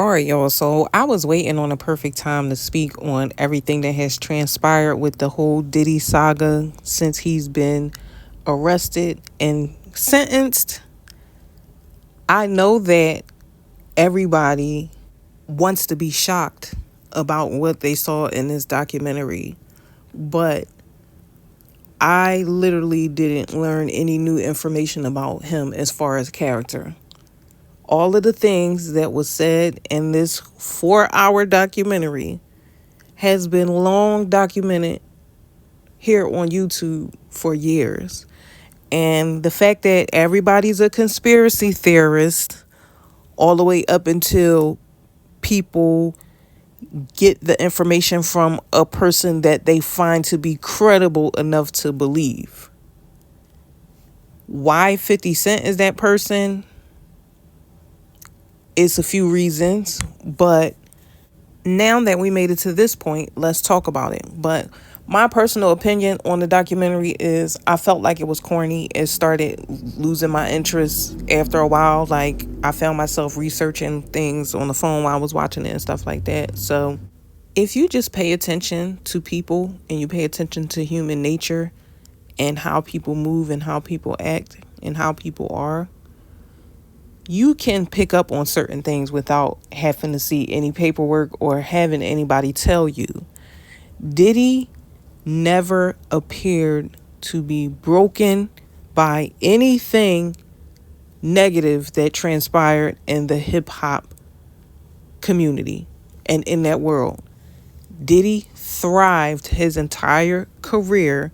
All right, y'all. So I was waiting on a perfect time to speak on everything that has transpired with the whole Diddy saga since he's been arrested and sentenced. I know that everybody wants to be shocked about what they saw in this documentary, but I literally didn't learn any new information about him as far as character. All of the things that was said in this 4-hour documentary has been long documented here on YouTube for years. And the fact that everybody's a conspiracy theorist all the way up until people get the information from a person that they find to be credible enough to believe. Why 50 Cent is that person? It's a few reasons, but now that we made it to this point, let's talk about it. But my personal opinion on the documentary is I felt like it was corny. It started losing my interest after a while. Like, I found myself researching things on the phone while I was watching it and stuff like that. So if you just pay attention to people and you pay attention to human nature and how people move and how people act and how people are, you can pick up on certain things without having to see any paperwork or having anybody tell you. Diddy never appeared to be broken by anything negative that transpired in the hip hop community and in that world. Diddy thrived his entire career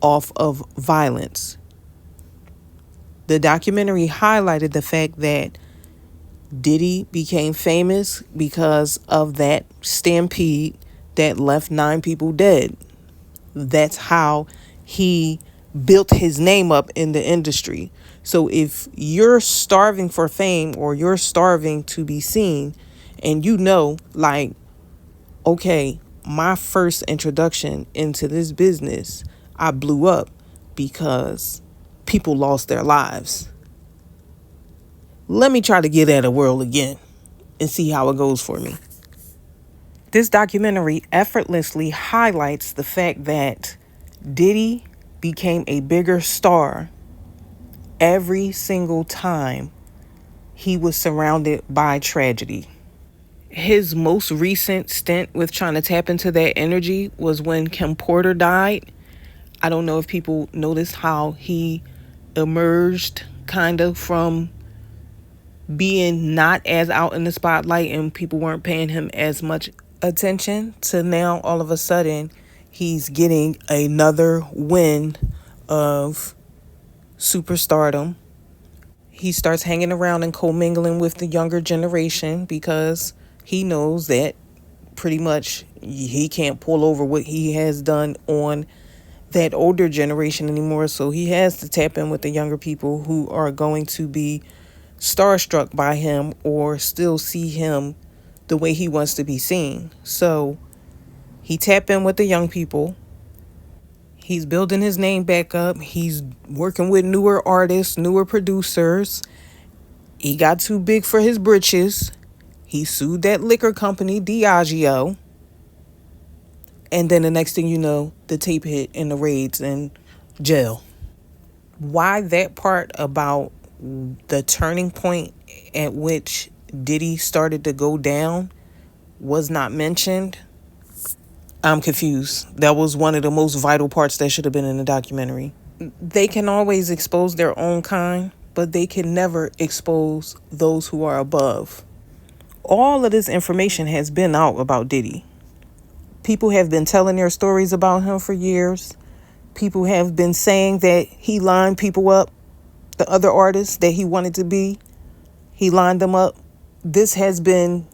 off of violence. The documentary highlighted the fact that Diddy became famous because of that stampede that left 9 people dead. That's how he built his name up in the industry. So if you're starving for fame or you're starving to be seen, and you know, like, okay, my first introduction into this business, I blew up because people lost their lives. Let me try to get at a world again and see how it goes for me. This documentary effortlessly highlights the fact that Diddy became a bigger star every single time he was surrounded by tragedy. His most recent stint with trying to tap into that energy was when Kim Porter died. I don't know if people noticed how he emerged kind of from being not as out in the spotlight and people weren't paying him as much attention to now all of a sudden he's getting another win of superstardom. He starts hanging around and commingling with the younger generation because he knows that pretty much he can't pull over what he has done on that older generation anymore. So he has to tap in with the younger people who are going to be starstruck by him or still see him the way he wants to be seen. So he tapped in with the young people. He's building his name back up. He's working with newer artists, newer producers. He got too big for his britches. He sued that liquor company, Diageo. And then the next thing you know, the tape hit and the raids and jail. Why that part about the turning point at which Diddy started to go down was not mentioned, I'm confused. That was one of the most vital parts that should have been in the documentary. They can always expose their own kind, but they can never expose those who are above. All of this information has been out about Diddy. People have been telling their stories about him for years. People have been saying that he lined people up, the other artists that he wanted to be. He lined them up. This has been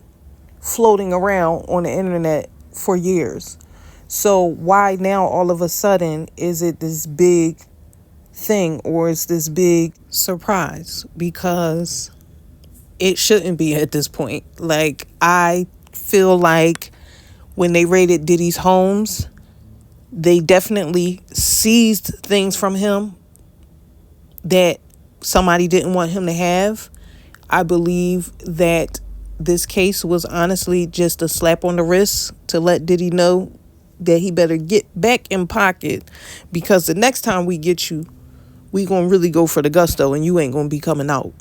floating around on the internet for years. So why now all of a sudden is it this big thing or is this big surprise? Because it shouldn't be at this point. Like, I feel like when they raided Diddy's homes, they definitely seized things from him that somebody didn't want him to have. I believe that this case was honestly just a slap on the wrist to let Diddy know that he better get back in pocket, because the next time we get you, we gonna really go for the gusto and you ain't gonna be coming out.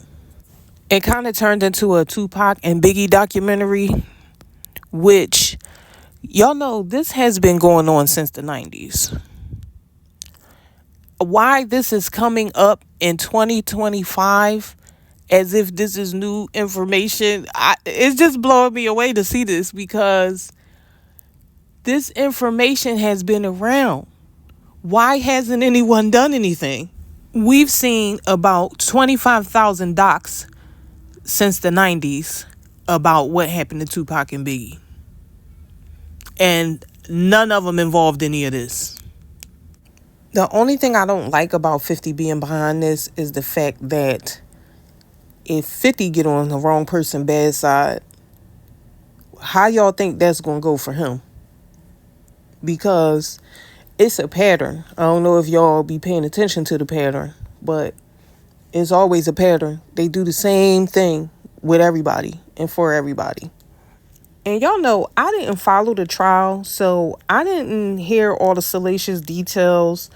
It kind of turned into a Tupac and Biggie documentary, which y'all know this has been going on since the 90s. Why this is coming up in 2025 as if this is new information, it's just blowing me away to see this, because this information has been around. Why hasn't anyone done anything? We've seen about 25,000 docs since the 90s about what happened to Tupac and Biggie. And none of them involved any of this. The only thing I don't like about 50 being behind this is the fact that if 50 get on the wrong person bad side, how y'all think that's going to go for him? Because it's a pattern. I don't know if y'all be paying attention to the pattern, but it's always a pattern. They do the same thing with everybody and for everybody. And y'all know I didn't follow the trial, so I didn't hear all the salacious details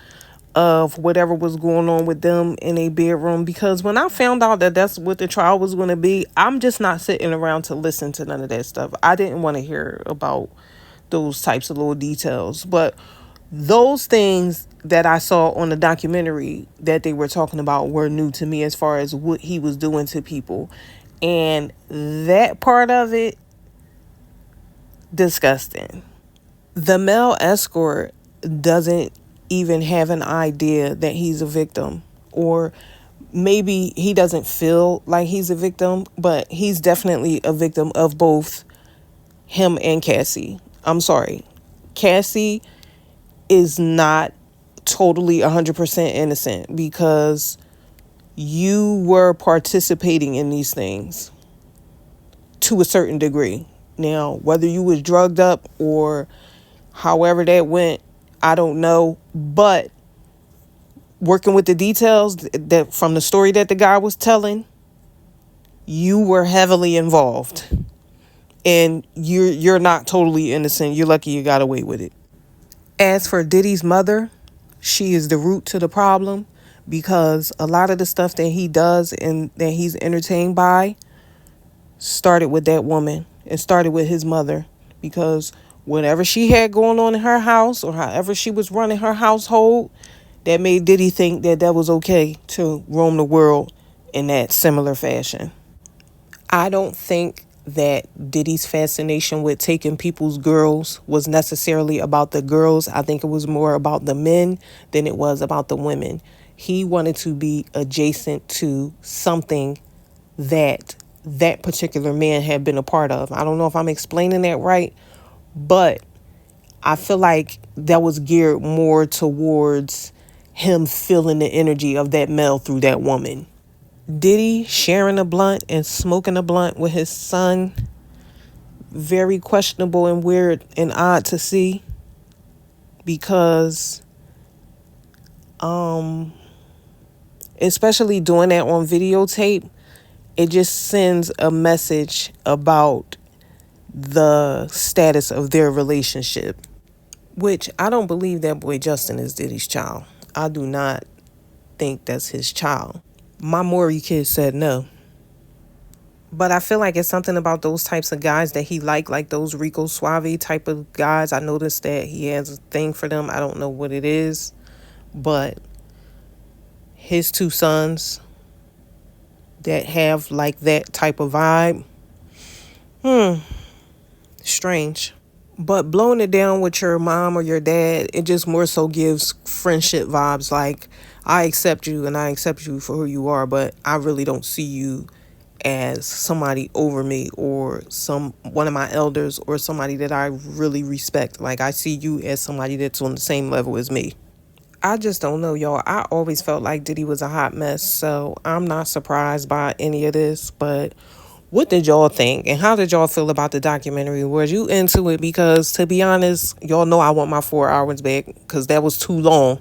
of whatever was going on with them in a bedroom, because when I found out that that's what the trial was going to be, I'm just not sitting around to listen to none of that stuff. I didn't want to hear about those types of little details. But those things that I saw on the documentary that they were talking about were new to me, as far as what he was doing to people. And that part of it, disgusting. The male escort doesn't even have an idea that he's a victim, or maybe he doesn't feel like he's a victim, but he's definitely a victim of both him and Cassie. I'm sorry, Cassie is not totally 100% innocent, because you were participating in these things to a certain degree. Now, whether you was drugged up or however that went, I don't know. But working with the details that from the story that the guy was telling, you were heavily involved. And you're not totally innocent. You're lucky you got away with it. As for Diddy's mother, she is the root to the problem, because a lot of the stuff that he does and that he's entertained by started with that woman. It started with his mother, because whatever she had going on in her house, or however she was running her household, that made Diddy think that that was okay to roam the world in that similar fashion. I don't think that Diddy's fascination with taking people's girls was necessarily about the girls. I think it was more about the men than it was about the women. He wanted to be adjacent to something that particular man had been a part of. I don't know if I'm explaining that right, but I feel like that was geared more towards him feeling the energy of that male through that woman. Diddy sharing a blunt and smoking a blunt with his son, very questionable and weird and odd to see, because especially doing that on videotape, it just sends a message about the status of their relationship, which I don't believe that boy Justin is Diddy's child. I do not think that's his child. My Maury kid said no. But I feel like it's something about those types of guys that he like those Rico Suave type of guys. I noticed that he has a thing for them. I don't know what it is, but his two sons that have like that type of vibe, strange. But blowing it down with your mom or your dad, it just more so gives friendship vibes. Like, I accept you and I accept you for who you are, but I really don't see you as somebody over me, or one of my elders, or somebody that I really respect. Like, I see you as somebody that's on the same level as me. I just don't know, y'all. I always felt like Diddy was a hot mess, so I'm not surprised by any of this. But what did y'all think? And how did y'all feel about the documentary? Were you into it? Because, to be honest, y'all know I want my 4 hours back, because that was too long.